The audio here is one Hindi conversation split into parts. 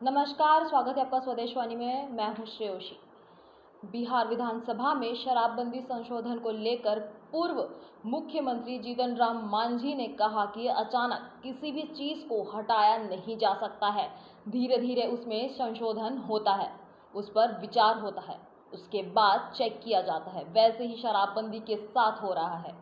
नमस्कार, स्वागत है आपका स्वदेशवाणी में। मैं हूं श्रेयोशी। बिहार विधानसभा में शराबबंदी संशोधन को लेकर पूर्व मुख्यमंत्री जीतन राम मांझी ने कहा कि अचानक किसी भी चीज को हटाया नहीं जा सकता है, धीरे धीरे उसमें संशोधन होता है, उस पर विचार होता है, उसके बाद चेक किया जाता है। वैसे ही शराबबंदी के साथ हो रहा है।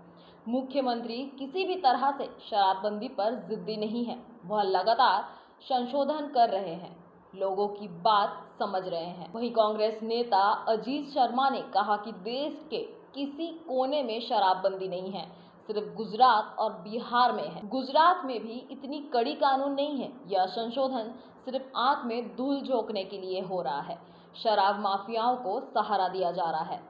मुख्यमंत्री किसी भी तरह से शराबबंदी पर जिद्दी नहीं है, वह लगातार संशोधन कर रहे हैं, लोगों की बात समझ रहे हैं। वहीं कांग्रेस नेता अजीत शर्मा ने कहा कि देश के किसी कोने में शराबबंदी नहीं है, सिर्फ गुजरात और बिहार में है। गुजरात में भी इतनी कड़ी कानून नहीं है। यह संशोधन सिर्फ आंख में धूल झोंकने के लिए हो रहा है। शराब माफियाओं को सहारा दिया जा रहा है।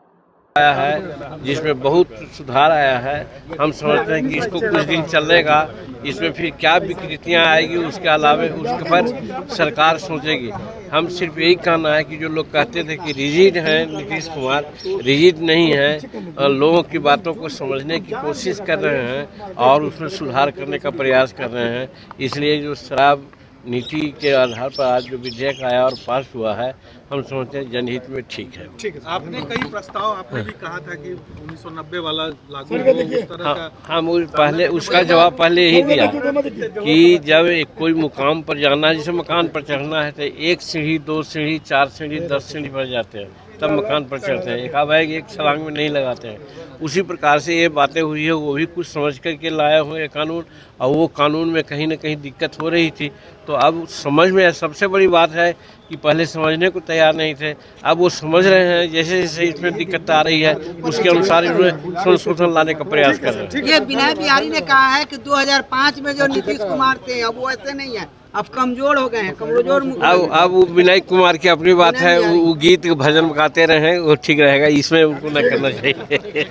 आया है जिसमें बहुत सुधार आया है। हम समझते हैं कि इसको कुछ दिन चलेगा, इसमें फिर क्या विकृतियां आएगी उसके अलावा उसके पर सरकार सोचेगी। हम सिर्फ यही कहना है कि जो लोग कहते थे कि रिजिड हैं नीतीश कुमार, रिजिड नहीं है और लोगों की बातों को समझने की कोशिश कर रहे हैं और उसमें सुधार करने का प्रयास कर रहे हैं। इसलिए जो शराब नीति के आधार पर आज जो विधेयक आया और पास हुआ है, हम समझते हैं जनहित में ठीक है। आपने कई प्रस्ताव आपने भी कहा था कि 1990 वाला लागू हो, उस तरह का। हम पहले उसका जवाब पहले यही दिया कि जब कोई मुकाम पर जाना है, जैसे मकान पर चढ़ना है तो 1 सीढ़ी 2 सीढ़ी 4 सीढ़ी 10 सीढ़ी पर जाते हैं, तब मकान पर चढ़ते हैं। एक छलांग में नहीं लगाते हैं। उसी प्रकार से ये बातें हुई है, वो भी कुछ समझ करके लाया हुआ है कानून, और वो कानून में कहीं ना कहीं दिक्कत हो रही थी। तो अब समझ में, सबसे बड़ी बात है कि पहले समझने को तैयार नहीं थे, अब वो समझ रहे हैं। जैसे जैसे इसमें दिक्कत आ रही है उसके अनुसार इसमें संशोधन लाने का प्रयास कर रहे हैं। ये विनय बिहारी ने कहा है कि 2005 में जो नीतीश कुमार थे अब वो ऐसे नहीं है, अब कमजोर हो गए हैं, कमजोर। अब वो विनय कुमार की अपनी बात है, वो गीत भजन गाते रहे, वो ठीक रहेगा, इसमें उनको न करना चाहिए।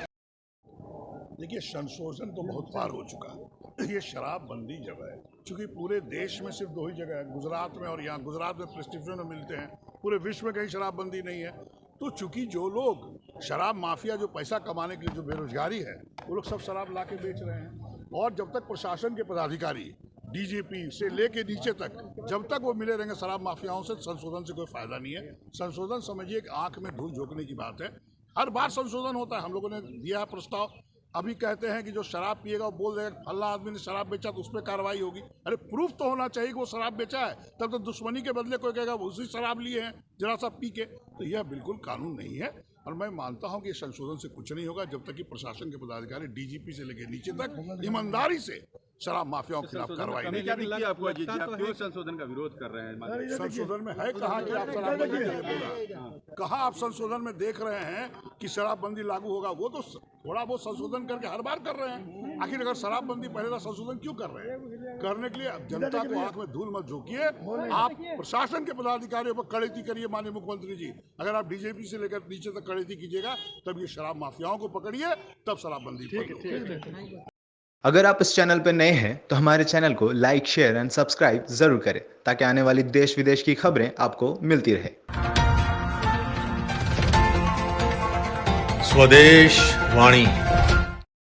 देखिए, संशोधन तो बहुत बार हो चुका है। ये शराबबंदी जब है, चूंकि पूरे देश में सिर्फ 2 ही जगह है, गुजरात में और यहाँ गुजरात में प्रेस्क्रिप्शन में मिलते हैं, पूरे विश्व में कहीं शराबबंदी नहीं है। तो चूंकि जो लोग शराब माफिया, जो पैसा कमाने के लिए जो बेरोजगारी है, वो लोग सब शराब ला के बेच रहे हैं। और जब तक प्रशासन के पदाधिकारी डीजीपी से लेके नीचे तक, जब तक वो मिले रहेंगे शराब माफियाओं से, संशोधन से कोई फायदा नहीं है। संशोधन समझिए कि आंख में धूल झोंकने की बात है। हर बार संशोधन होता है। हम लोगों ने दिया है प्रस्ताव। अभी कहते हैं कि जो शराब पिएगा वो बोल देगा फल्ला आदमी ने शराब बेचा तो उस पर कार्रवाई होगी। अरे प्रूफ तो होना चाहिए कि वो शराब बेचा है, तब तो दुश्मनी के बदले कोई कहेगा उसी शराब लिए हैं जरा सा पी के। तो यह बिल्कुल कानून नहीं है और मैं मानता हूं कि संशोधन से कुछ नहीं होगा जब तक कि प्रशासन के पदाधिकारी डीजीपी से लेकर नीचे तक ईमानदारी से शराब माफियाओं के खिलाफ कार्रवाई नहीं। क्यों संशोधन का विरोध कर रहे हैं? संशोधन में है कहा कि आप शराबबंदी कहा आप संशोधन में देख रहे हैं कि शराबबंदी लागू होगा, वो तो थोड़ा बहुत संशोधन करके हर बार कर रहे हैं। आखिर अगर शराबबंदी पहले था, संशोधन क्यों कर रहे हैं? करने के लिए जनता को आंख में धूल मत झोंकिए। आप प्रशासन के पदाधिकारियों पर कड़ेती करिए। माननीय मुख्यमंत्री जी, अगर आप डीजीपी से लेकर नीचे तक कड़ेती कीजिएगा, तब ये शराब माफियाओं को पकड़िए, तब शराबबंदी। अगर आप इस चैनल पर नए हैं तो हमारे चैनल को लाइक, शेयर एंड सब्सक्राइब जरूर करें ताकि आने वाली देश विदेश की खबरें आपको मिलती रहे। स्वदेश वाणी।